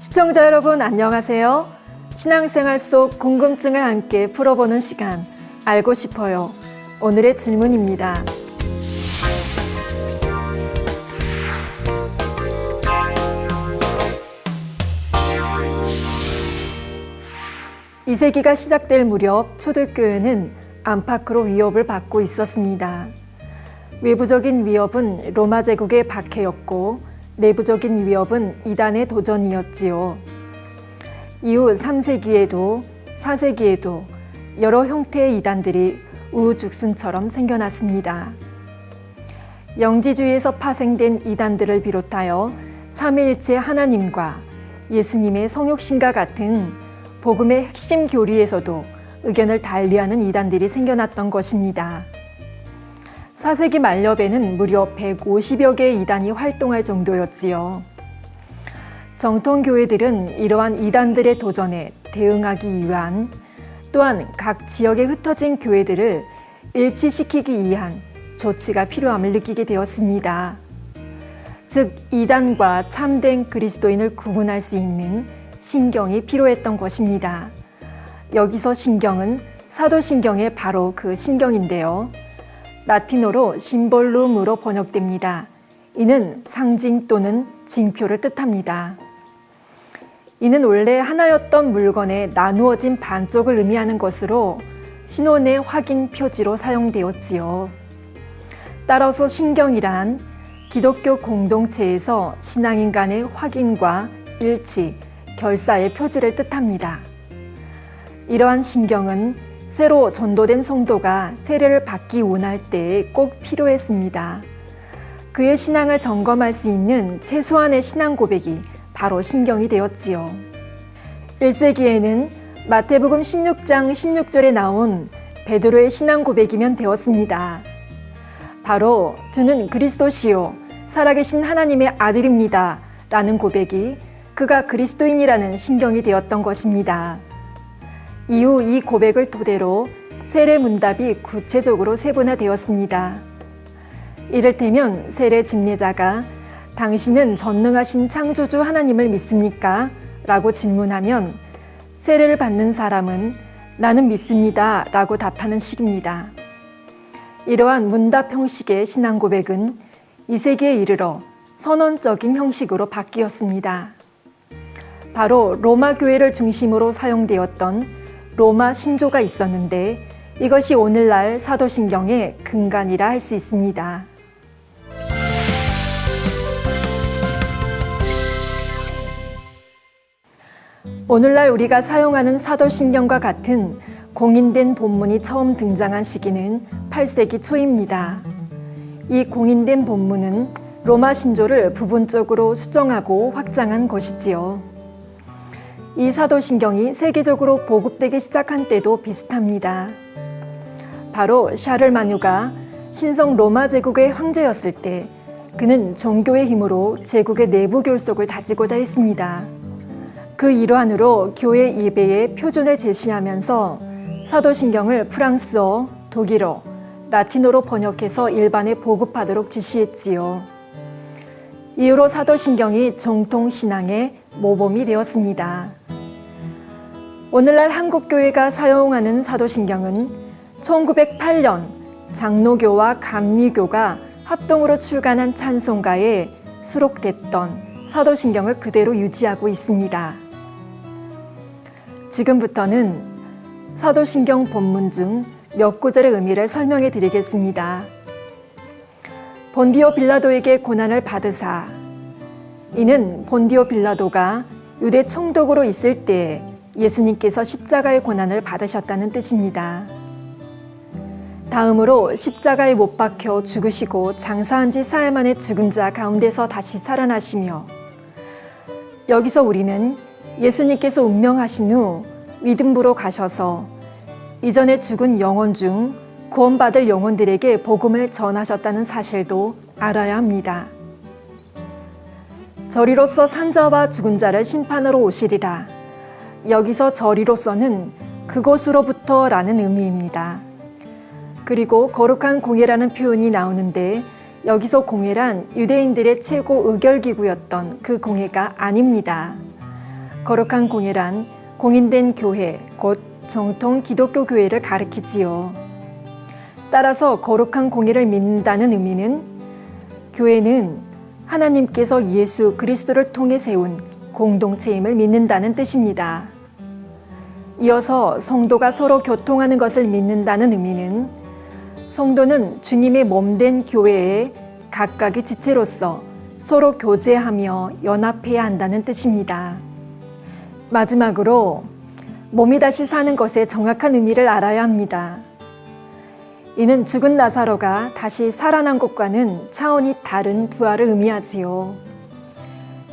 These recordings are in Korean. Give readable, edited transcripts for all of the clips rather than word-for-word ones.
시청자 여러분 안녕하세요. 신앙생활 속 궁금증을 함께 풀어보는 시간 알고 싶어요. 오늘의 질문입니다. 이 세기가 시작될 무렵 초대교회는 안팎으로 위협을 받고 있었습니다. 외부적인 위협은 로마 제국의 박해였고 내부적인 위협은 이단의 도전이었지요. 이후 3세기에도 4세기에도 여러 형태의 이단들이 우후죽순처럼 생겨났습니다. 영지주의에서 파생된 이단들을 비롯하여 삼위일체 하나님과 예수님의 성육신과 같은 복음의 핵심 교리에서도 의견을 달리하는 이단들이 생겨났던 것입니다. 4세기 말엽에는 무려 150여 개의 이단이 활동할 정도였지요. 정통교회들은 이러한 이단들의 도전에 대응하기 위한 또한 각 지역에 흩어진 교회들을 일치시키기 위한 조치가 필요함을 느끼게 되었습니다. 즉 이단과 참된 그리스도인을 구분할 수 있는 신경이 필요했던 것입니다. 여기서 신경은 사도신경의 바로 그 신경인데요. 라틴어로 심볼룸으로 번역됩니다. 이는 상징 또는 징표를 뜻합니다. 이는 원래 하나였던 물건의 나누어진 반쪽을 의미하는 것으로 신원의 확인 표지로 사용되었지요. 따라서 신경이란 기독교 공동체에서 신앙인 간의 확인과 일치, 결사의 표지를 뜻합니다. 이러한 신경은 새로 전도된 성도가 세례를 받기 원할 때에 꼭 필요했습니다. 그의 신앙을 점검할 수 있는 최소한의 신앙 고백이 바로 신경이 되었지요. 1세기에는 마태복음 16장 16절에 나온 베드로의 신앙 고백이면 되었습니다. 바로 주는 그리스도시요 살아계신 하나님의 아들입니다 라는 고백이 그가 그리스도인이라는 신경이 되었던 것입니다. 이후 이 고백을 토대로 세례 문답이 구체적으로 세분화되었습니다. 이를테면 세례 집례자가 당신은 전능하신 창조주 하나님을 믿습니까? 라고 질문하면 세례를 받는 사람은 나는 믿습니다 라고 답하는 식입니다. 이러한 문답 형식의 신앙 고백은 2세기에 이르러 선언적인 형식으로 바뀌었습니다. 바로 로마 교회를 중심으로 사용되었던 로마 신조가 있었는데 이것이 오늘날 사도신경의 근간이라 할 수 있습니다. 오늘날 우리가 사용하는 사도신경과 같은 공인된 본문이 처음 등장한 시기는 8세기 초입니다. 이 공인된 본문은 로마 신조를 부분적으로 수정하고 확장한 것이지요. 이 사도신경이 세계적으로 보급되기 시작한 때도 비슷합니다. 바로 샤를마뉴가 신성 로마 제국의 황제였을 때 그는 종교의 힘으로 제국의 내부 결속을 다지고자 했습니다. 그 일환으로 교회 예배의 표준을 제시하면서 사도신경을 프랑스어, 독일어, 라틴어로 번역해서 일반에 보급하도록 지시했지요. 이후로 사도신경이 정통신앙의 모범이 되었습니다. 오늘날 한국교회가 사용하는 사도신경은 1908년 장로교와 감리교가 합동으로 출간한 찬송가에 수록됐던 사도신경을 그대로 유지하고 있습니다. 지금부터는 사도신경 본문 중 몇 구절의 의미를 설명해 드리겠습니다. 본디오 빌라도에게 고난을 받으사. 이는 본디오 빌라도가 유대 총독으로 있을 때 예수님께서 십자가의 고난을 받으셨다는 뜻입니다. 다음으로 십자가에 못 박혀 죽으시고 장사한 지 사흘 만에 죽은 자 가운데서 다시 살아나시며 여기서 우리는 예수님께서 운명하신 후 믿음으로 가셔서 이전에 죽은 영혼 중 구원받을 영혼들에게 복음을 전하셨다는 사실도 알아야 합니다. 저리로서 산자와 죽은 자를 심판하러 오시리라. 여기서 저리로서는 그곳으로부터 라는 의미입니다. 그리고 거룩한 공회라는 표현이 나오는데 여기서 공회란 유대인들의 최고 의결기구였던 그 공회가 아닙니다. 거룩한 공예란 공인된 교회, 곧 정통 기독교 교회를 가리키지요. 따라서 거룩한 공예를 믿는다는 의미는 교회는 하나님께서 예수 그리스도를 통해 세운 공동체임을 믿는다는 뜻입니다. 이어서 성도가 서로 교통하는 것을 믿는다는 의미는 성도는 주님의 몸된 교회에 각각의 지체로서 서로 교제하며 연합해야 한다는 뜻입니다. 마지막으로 몸이 다시 사는 것의 정확한 의미를 알아야 합니다. 이는 죽은 나사로가 다시 살아난 것과는 차원이 다른 부활을 의미하지요.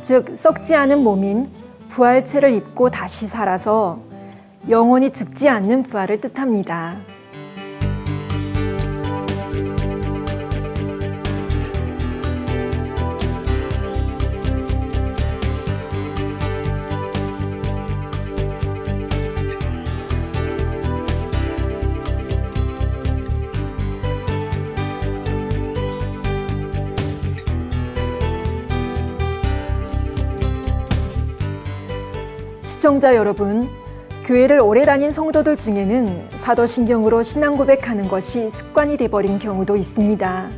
즉 썩지 않은 몸인 부활체를 입고 다시 살아서 영원히 죽지 않는 부활을 뜻합니다. 시청자 여러분, 교회를 오래 다닌 성도들 중에는 사도신경으로 신앙 고백하는 것이 습관이 돼버린 경우도 있습니다.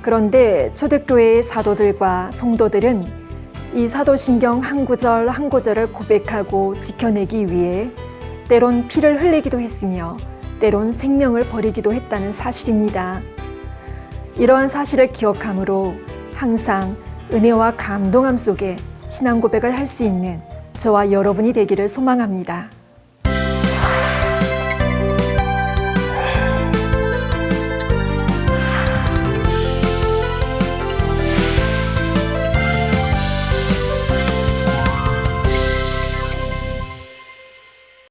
그런데 초대교회의 사도들과 성도들은 이 사도신경 한 구절 한 구절을 고백하고 지켜내기 위해 때론 피를 흘리기도 했으며 때론 생명을 버리기도 했다는 사실입니다. 이러한 사실을 기억함으로 항상 은혜와 감동함 속에 신앙 고백을 할 수 있는 저와 여러분이 되기를 소망합니다.